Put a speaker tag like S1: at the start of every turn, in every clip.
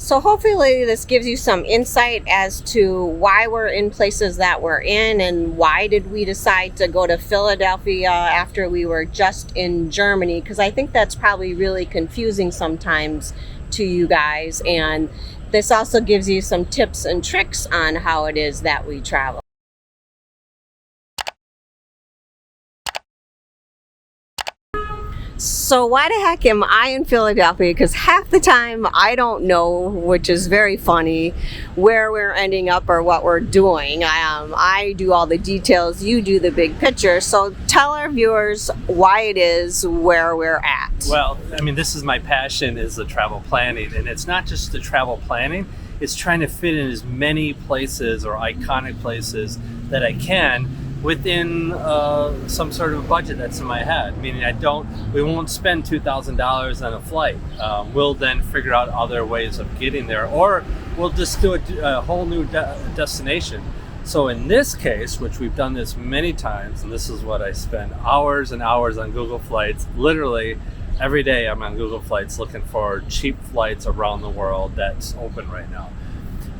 S1: So hopefully this gives you some insight as to why we're in places that we're in and why did we decide to go to Philadelphia after we were just in Germany, because I think that's probably really confusing sometimes to you guys. And this also gives you some tips and tricks on how it is that we travel. So why the heck am I in Philadelphia? Because half the time I don't know, which is very funny, where we're ending up or what we're doing. I do all the details, you do the big picture. So tell our viewers why it is where we're at.
S2: Well, I mean, this is my passion, is the travel planning. And it's not just the travel planning, it's trying to fit in as many places or iconic places that I can within some sort of budget that's in my head. Meaning we won't spend $2,000 on a flight. We'll then figure out other ways of getting there, or we'll just do a whole new destination. So in this case, which we've done this many times, and this is what I spend hours and hours on Google Flights. Literally every day I'm on Google Flights looking for cheap flights around the world that's open right now.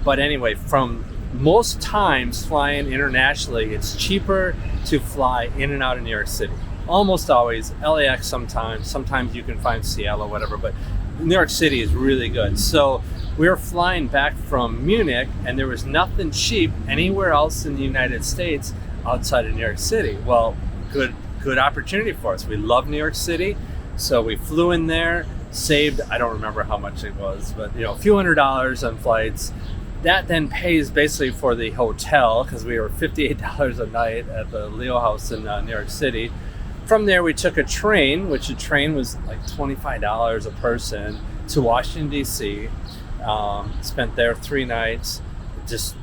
S2: But anyway, from most times flying internationally, it's cheaper to fly in and out of New York City. Almost always. LAX sometimes you can find Seattle or whatever, but New York City is really good. So we were flying back from Munich and there was nothing cheap anywhere else in the United States outside of New York City. Well, good opportunity for us. We love New York City. So we flew in there, saved, I don't remember how much it was, but a few $100s on flights. That then pays basically for the hotel, because we were $58 a night at the Leo House in New York City. From there, we took a train, which a train was like $25 a person, to Washington, D.C. Spent there 3 nights, just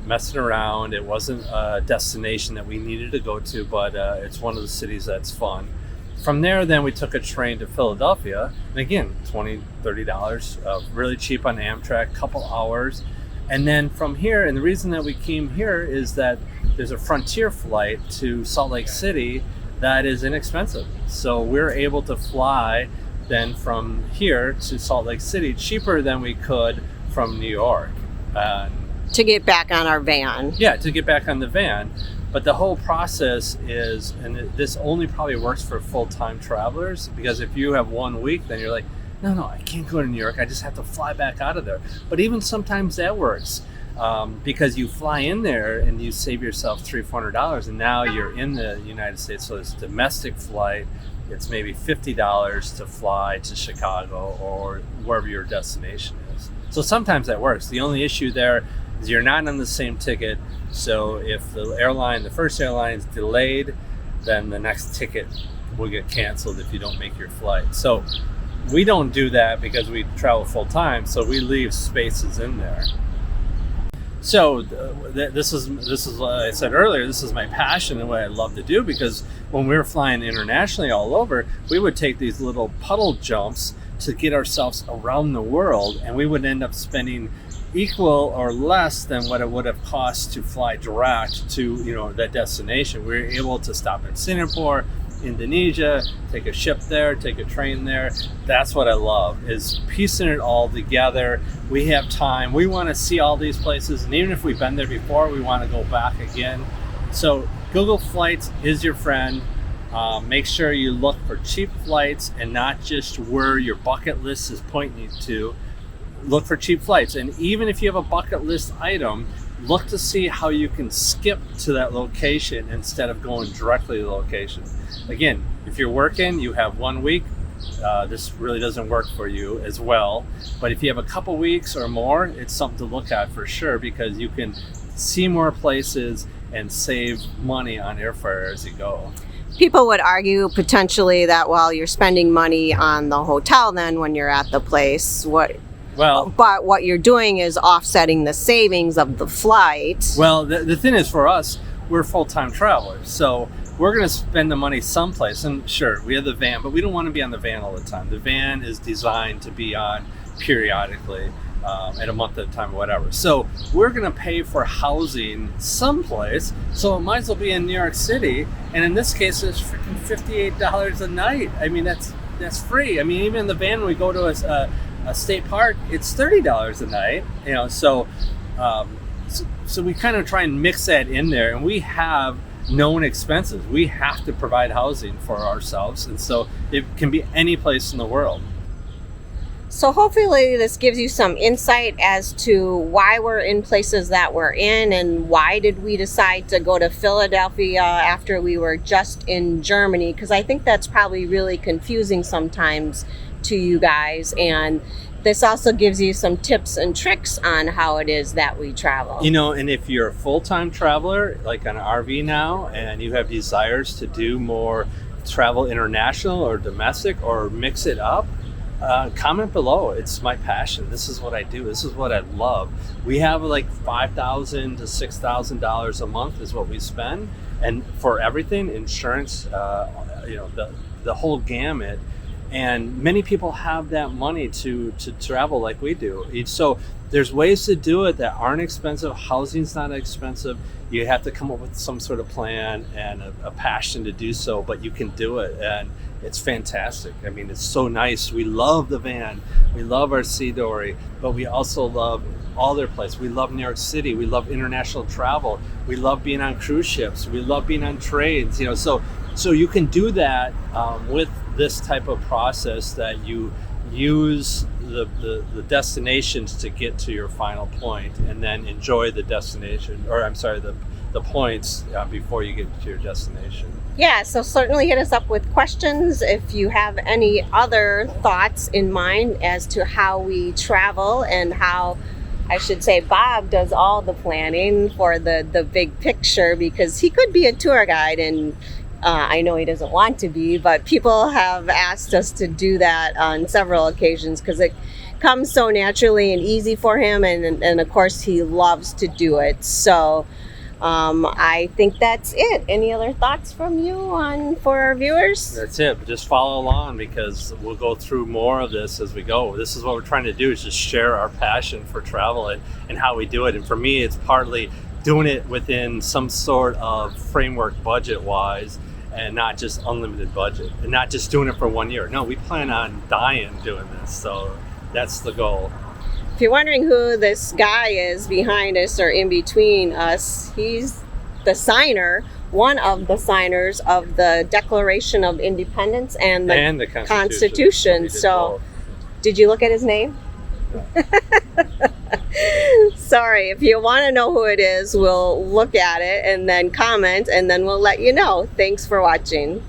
S2: messing around. It wasn't a destination that we needed to go to, but it's one of the cities that's fun. From there, then we took a train to Philadelphia, and again, $20, $30, really cheap on Amtrak, couple hours. And then from here, and the reason that we came here is that there's a Frontier flight to Salt Lake City that is inexpensive. So we're able to fly then from here to Salt Lake City cheaper than we could from New York.
S1: To get back on our van.
S2: Yeah, to get back on the van. But the whole process is, and this only probably works for full-time travelers, because if you have 1 week, then you're like, no, I can't go to New York. I just have to fly back out of there. But even sometimes that works, because you fly in there and you save yourself $300-400, and now you're in the United States. So it's a domestic flight. It's maybe $50 to fly to Chicago or wherever your destination is. So sometimes that works. The only issue there is you're not on the same ticket. So if the first airline is delayed, then the next ticket will get canceled if you don't make your flight. So we don't do that because we travel full time. So we leave spaces in there. So this is what I said earlier, this is my passion and what I love to do, because when we were flying internationally all over, we would take these little puddle jumps to get ourselves around the world, and we would end up spending equal or less than what it would have cost to fly direct to that destination. We were able to stop in Singapore, Indonesia, take a ship there, take a train there. That's what I love, is piecing it all together. We have time, we want to see all these places, and even if we've been there before, we want to go back again. So Google Flights is your friend. Make sure you look for cheap flights and not just where your bucket list is pointing you to. Look for cheap flights, and even if you have a bucket list item, look to see how you can skip to that location instead of going directly to the location. Again, if you're working, you have 1 week, this really doesn't work for you as well. But if you have a couple weeks or more, it's something to look at for sure, because you can see more places and save money on airfare as you go.
S1: People would argue potentially that while you're spending money on the hotel, then when you're at the place, but what you're doing is offsetting the savings of the flight.
S2: Well, the thing is, for us, we're full-time travelers, so we're going to spend the money someplace. And sure, we have the van, but we don't want to be on the van all the time. The van is designed to be on periodically, at a month at a time or whatever. So we're going to pay for housing someplace, so it might as well be in New York City. And in this case, it's freaking $58 a night. I mean, that's free. I mean, even in the van, we go to a state park, it's $30 a night. So we kind of try and mix that in there, and we have known expenses. We have to provide housing for ourselves, and so it can be any place in the world.
S1: So hopefully this gives you some insight as to why we're in places that we're in, and why did we decide to go to Philadelphia after we were just in Germany, because I think that's probably really confusing sometimes to you guys. And this also gives you some tips and tricks on how it is that we travel.
S2: And if you're a full-time traveler, like on an RV now, and you have desires to do more travel international or domestic or mix it up, comment below. It's my passion. This is what I do. This is what I love. We have like $5,000 to $6,000 a month is what we spend, and for everything, insurance, the whole gamut. And many people have that money to travel like we do. So there's ways to do it that aren't expensive. Housing's not expensive. You have to come up with some sort of plan and a passion to do so, but you can do it, and it's fantastic. I mean, it's so nice. We love the van. We love our sea dory, but we also love all their places. We love New York City. We love international travel. We love being on cruise ships. We love being on trains. So you can do that with this type of process, that you use the destinations to get to your final point, and then enjoy the destination, or I'm sorry, the points before you get to your destination.
S1: Yeah, so certainly hit us up with questions if you have any other thoughts in mind as to how we travel, and how, I should say, Bob does all the planning for the big picture, because he could be a tour guide, and I know he doesn't want to be, but people have asked us to do that on several occasions because it comes so naturally and easy for him, and of course he loves to do it. So I think that's it. Any other thoughts from you for our viewers?
S2: That's it. Just follow along, because we'll go through more of this as we go. This is what we're trying to do, is just share our passion for travel and how we do it. And for me, it's partly doing it within some sort of framework budget-wise, and not just unlimited budget, and not just doing it for 1 year. No, we plan on dying doing this. So that's the goal.
S1: If you're wondering who this guy is behind us or in between us, he's the signer, one of the signers of the Declaration of Independence and the Constitution. So did you look at his name? Sorry, if you want to know who it is, we'll look at it and then comment, and then we'll let you know. Thanks for watching.